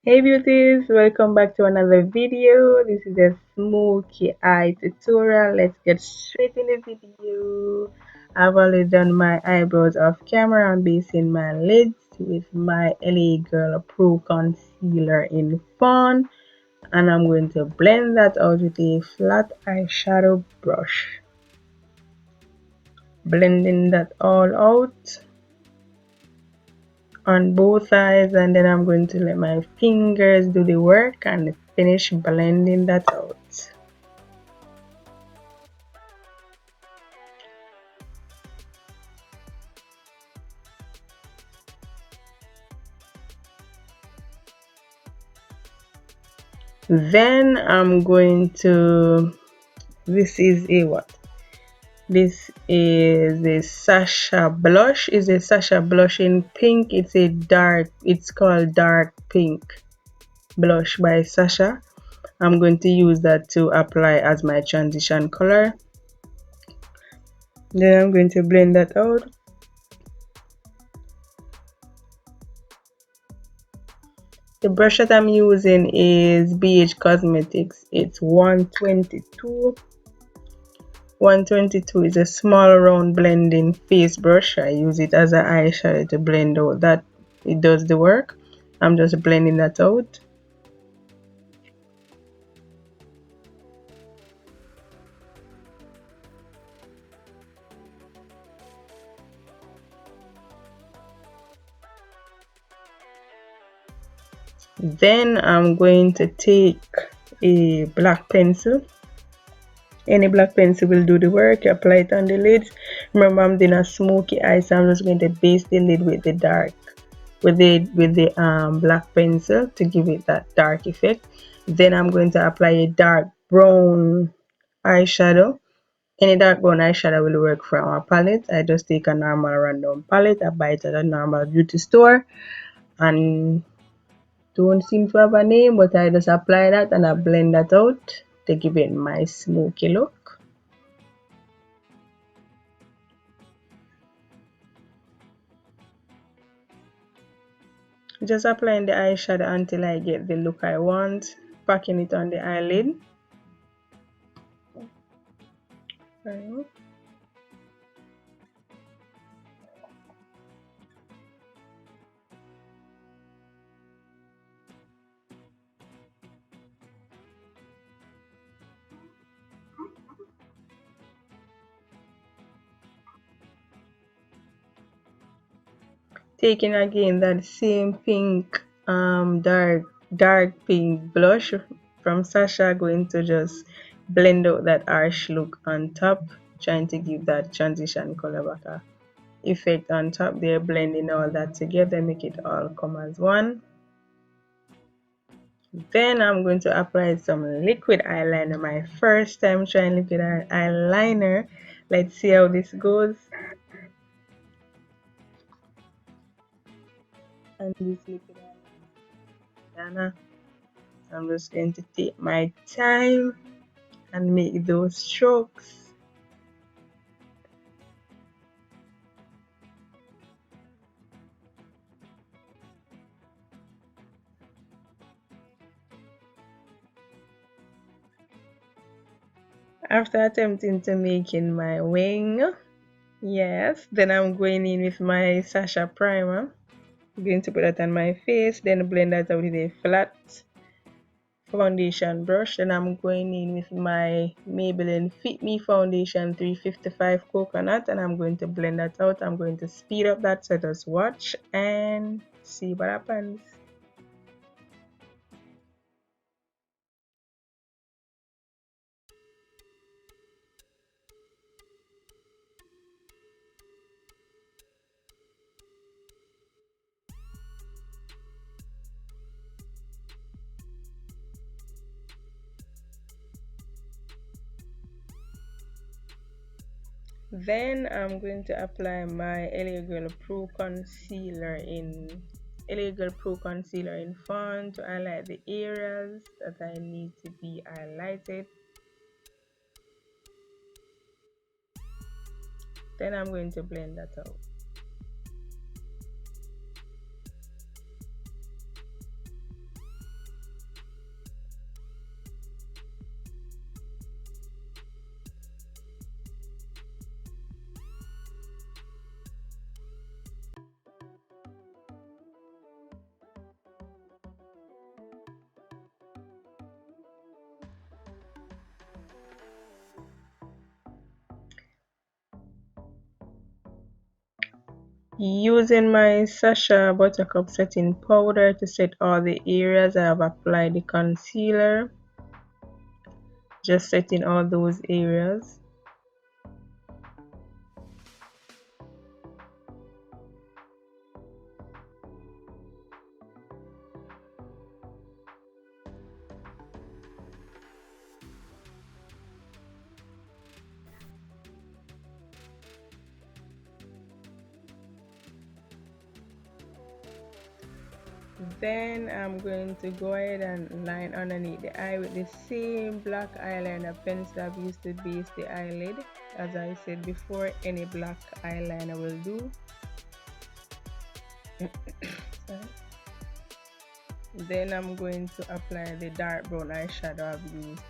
Hey beauties, welcome back to another video. This is a smoky eye tutorial. Let's get straight in the video. I've already done my eyebrows off camera. I'm basing my lids with my LA Girl Pro Concealer in Fawn, and I'm going to blend that out with a flat eyeshadow brush. Blending that all out on both sides, and then I'm going to let my fingers do the work and finish blending that out. Then I'm going to, this is a what? This is a Sacha blush. Is a Sacha blush in pink. It's called dark pink blush by Sacha. I'm going to use that to apply as my transition color. Then I'm going to blend that out. The brush that I'm using is BH Cosmetics. It's 122. 122 is a small round blending face brush. I use it as an eyeshadow to blend out that. It does the work. I'm just blending that out. Then I'm going to take a black pencil. Any black pencil will do the work. You apply it on the lids. Remember, I'm doing a smoky eye, so I'm just going to base the lid with the black pencil to give it that dark effect. Then I'm going to apply a dark brown eyeshadow. Any dark brown eyeshadow will work from a palette. I just take a normal random palette. I buy it at a normal beauty store and don't seem to have a name, but I just apply that and I blend that out to give it my smoky look. Just applying the eyeshadow until I get the look I want, packing it on the eyelid. Taking again that same pink, dark pink blush from Sacha, going to just blend out that harsh look on top, trying to give that transition color back effect on top there, blending all that together, make it all come as one. Then I'm going to apply some liquid eyeliner. My first time trying liquid eyeliner. Let's see how this goes. And this liquid eyeliner, I'm just going to take my time and make those strokes. After attempting to make in my wing, yes, then I'm going in with my Sacha primer. I'm going to put that on my face, then blend that out with a flat foundation brush. Then I'm going in with my Maybelline Fit Me foundation 355 coconut, and I'm going to blend that out. I'm going to speed up that, so just watch and see what happens. Then I'm going to apply my LA Girl Pro Concealer in Fawn to highlight the areas that I need to be highlighted. Then I'm going to blend that out. Using my Sacha Buttercup setting powder to set all the areas I have applied the concealer. Just setting all those areas. Then I'm going to go ahead and line underneath the eye with the same black eyeliner pencil I've used to base the eyelid. As I said before, any black eyeliner will do. Then I'm going to apply the dark brown eyeshadow I've used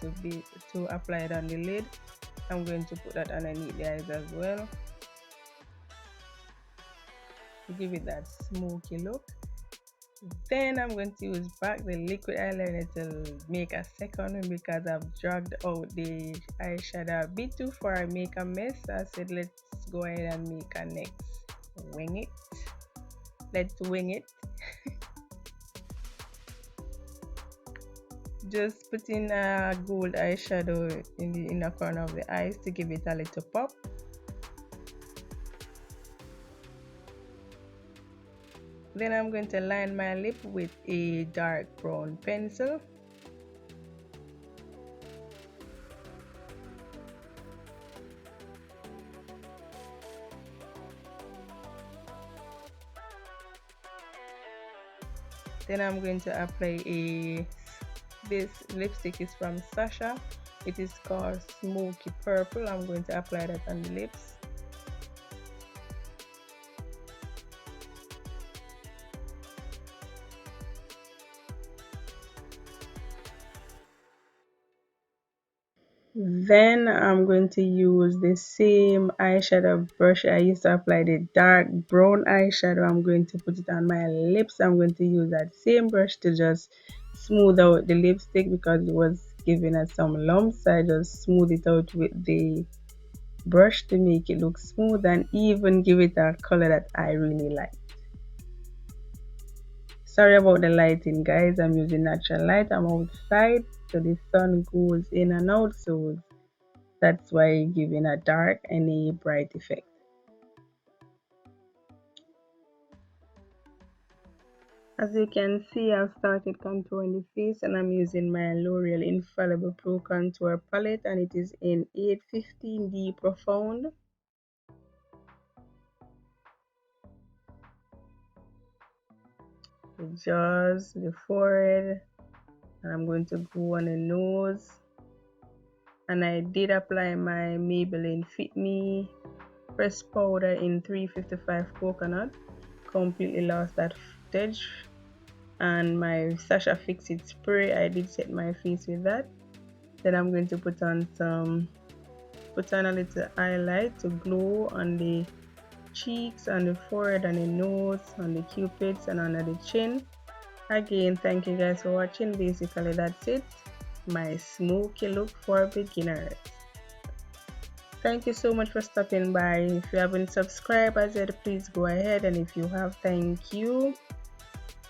to apply it on the lid. I'm going to put that underneath the eyes as well to give it that smoky look. Then I'm going to use back the liquid eyeliner to make a second one because I've dragged out the eyeshadow a bit too far. I make a mess. I said let's go ahead and make a next wing it. Let's wing it. Just putting a gold eyeshadow in the inner corner of the eyes to give it a little pop. Then I'm going to line my lip with a dark brown pencil. Then I'm going to apply this lipstick is from Sacha. It is called Smokey Purple. I'm going to apply that on the lips. Then I'm going to use the same eyeshadow brush I used to apply the dark brown eyeshadow. I'm going to put it on my lips. I'm going to use that same brush to just smooth out the lipstick because it was giving us some lumps. I just smooth it out with the brush to make it look smooth and even give it a color that I really like. Sorry about the lighting, guys. I'm using natural light. I'm outside, so the sun goes in and out, so that's why giving a dark and a bright effect. As you can see, I've started contouring the face and I'm using my L'Oreal Infallible Pro Contour Palette and it is in 815D Profound. The jaws, the forehead, and I'm going to go on the nose. And I did apply my Maybelline Fit Me press powder in 355 coconut. Completely lost that footage. And my Sacha Fix It Spray, I did set my face with that. Then I'm going to put on a little highlight to glow on the cheeks, on the forehead, on the nose, on the cupids, and under the chin. Again, thank you guys for watching. Basically, that's it. My smoky look for beginners. Thank you so much for stopping by. If you haven't subscribed, I said please go ahead, and if you have, thank you.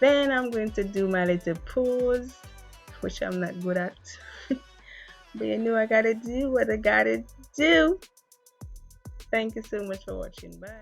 Then I'm going to do my little pose, which I'm not good at. But you know I gotta do what I gotta do. Thank you so much for watching. Bye.